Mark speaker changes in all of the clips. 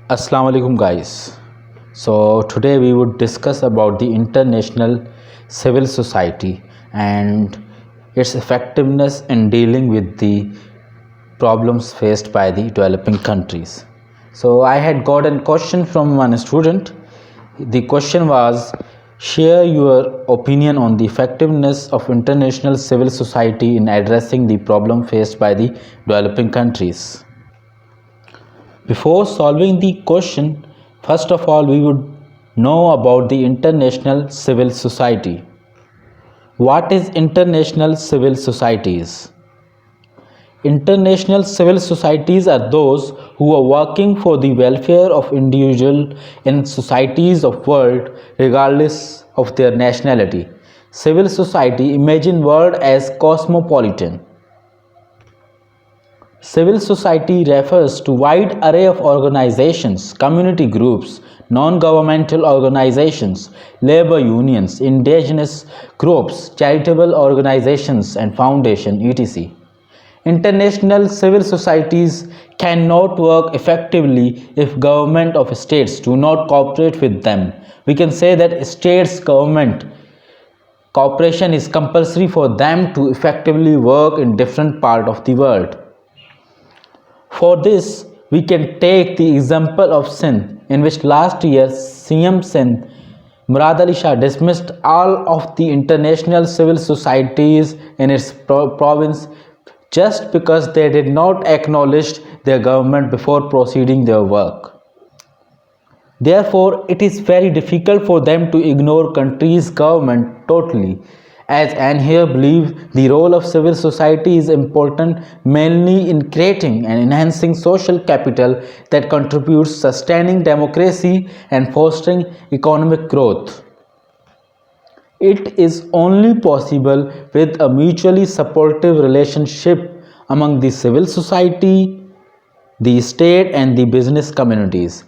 Speaker 1: Assalamu alaikum guys. So today we would discuss about the international civil society and its effectiveness in dealing with the problems faced by the developing countries. So I had got a question from one student. The question was, share your opinion on the effectiveness of international civil society in addressing the problem faced by the developing countries. Before solving the question, first of all, we would know about the International Civil Society. What is International Civil Societies? International civil societies are those who are working for the welfare of individuals in societies of world regardless of their nationality. Civil society imagine world as cosmopolitan. Civil society refers to wide array of organizations, community groups, non-governmental organizations, labor unions, indigenous groups, charitable organizations and foundation, etc. International civil societies cannot work effectively if government of states do not cooperate with them. We can say that states government cooperation is compulsory for them to effectively work in different part of the world. For this, we can take the example of Sindh, in which last year CM Sindh Murad Ali Shah dismissed all of the international civil societies in its province just because they did not acknowledge their government before proceeding their work. Therefore, it is very difficult for them to ignore country's government totally, as Anher believe the role of civil society is important mainly in creating and enhancing social capital that contributes sustaining democracy and fostering economic growth. It is only possible with a mutually supportive relationship among the civil society, the state and the business communities.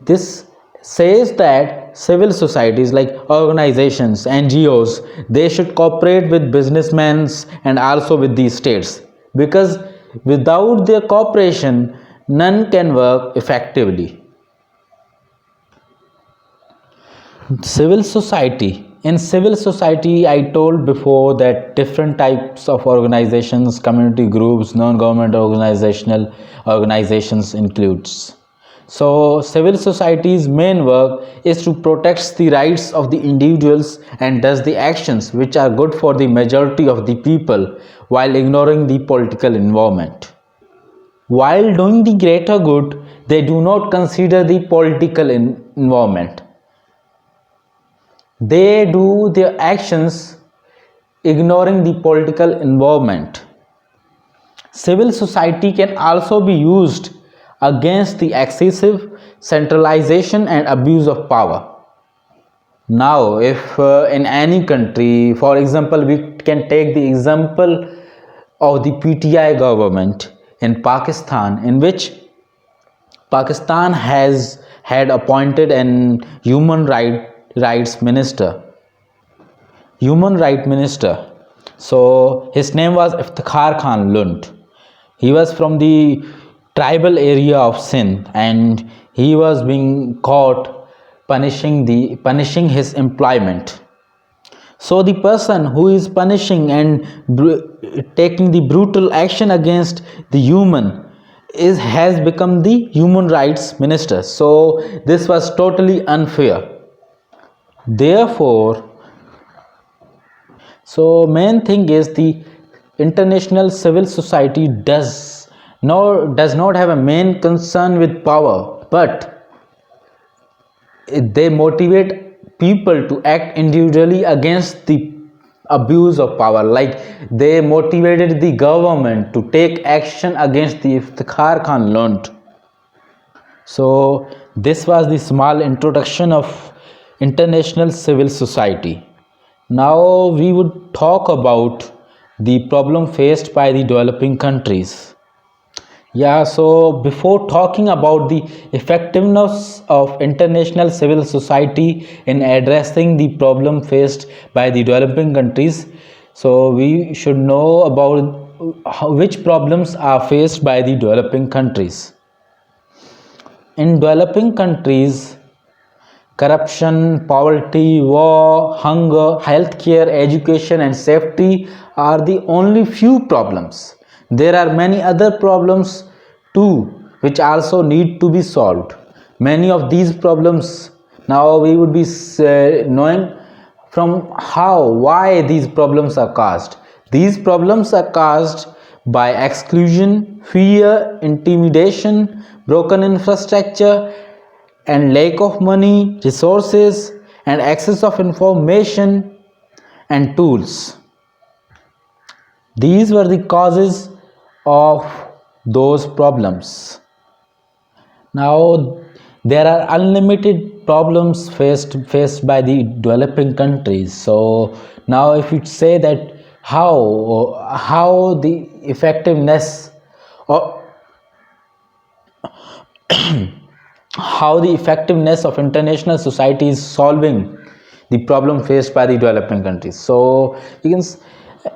Speaker 1: This says that civil societies like organizations, NGOs, they should cooperate with businessmen and also with the states, because without their cooperation none can work effectively. Civil society. In civil society, I told before that different types of organizations, community groups, non-government organizations includes. So civil society's main work is to protect the rights of the individuals and does the actions which are good for the majority of the people while ignoring the political environment. While doing the greater good, they do not consider the political environment. They do their actions ignoring the political environment. Civil society can also be used against the excessive centralization and abuse of power. Now, if in any country, for example, we can take the example of the PTI government in Pakistan, in which Pakistan has had appointed an human rights minister. So his name was Iftikhar Khan Lund. He was from the tribal area of Sindh and he was being caught punishing his employment. So the person who is punishing and taking the brutal action against the human has become the human rights minister. So this was totally unfair. Therefore, so main thing is the international civil society does not have a main concern with power, but they motivate people to act individually against the abuse of power. Like they motivated the government to take action against the Iftikhar Khan Lund. So this was the small introduction of international civil society. Now we would talk about the problem faced by the developing countries. Yeah, so before talking about the effectiveness of international civil society in addressing the problem faced by the developing countries, so we should know about which problems are faced by the developing countries. In developing countries, corruption, poverty, war, hunger, healthcare, education, and safety are the only few problems. There are many other problems too, which also need to be solved. Many of these problems now we would be knowing from why these problems are caused. These problems are caused by exclusion, fear, intimidation, broken infrastructure, and lack of money, resources, and access of information and tools. These were the causes of those problems. Now, there are unlimited problems faced by the developing countries. So now, if you say that how the effectiveness or how the effectiveness of international society is solving the problem faced by the developing countries. So you can,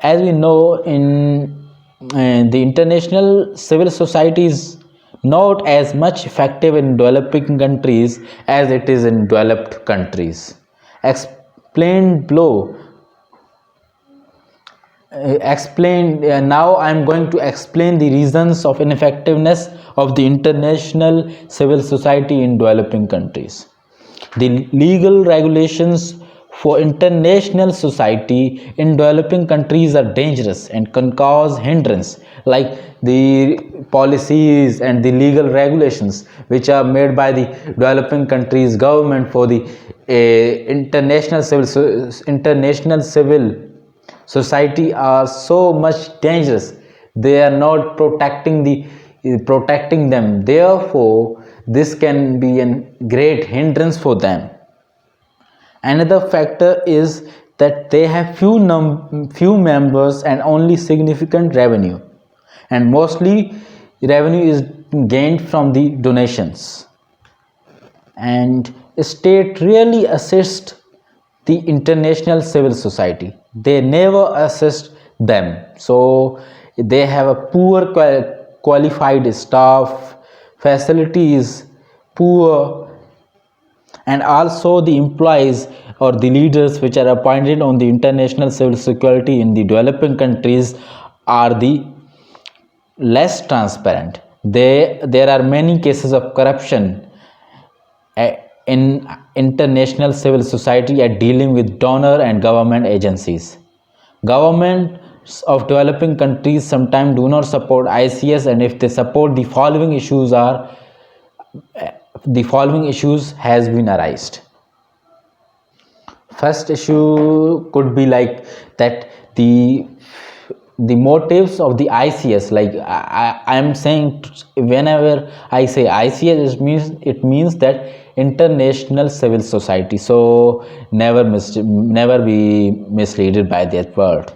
Speaker 1: as we know, in the international civil society is not as much effective in developing countries as it is in developed countries. Explained below. Now I am going to explain the reasons of ineffectiveness of the international civil society in developing countries. The legal regulations for international society in developing countries are dangerous and can cause hindrance, like the policies and the legal regulations which are made by the developing countries government for the international civil society are so much dangerous. They are not protecting them. Therefore, this can be a great hindrance for them. Another factor is that they have few members and only significant revenue, and mostly revenue is gained from the donations. And state really assist the international civil society. They never assist them. So they have a poor qualified staff, facilities poor, and also the employees or the leaders which are appointed on the international civil security in the developing countries are the less transparent. There are many cases of corruption in international civil society at dealing with donor and government agencies. Governments of developing countries sometimes do not support ICS, and if they support, the following issues has been arised. First issue could be like that the motives of the ICS, like I am saying, whenever I say ICS, it means that international civil society. So never be misleaded by that word.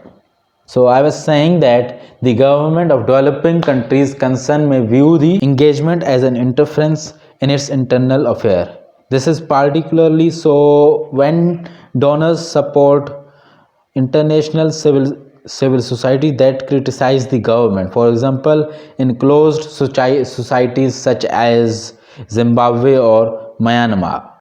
Speaker 1: So I was saying that the government of developing countries concerned may view the engagement as an interference in its internal affair. This is particularly so when donors support international civil society that criticize the government. For example, in closed societies such as Zimbabwe or Myanmar.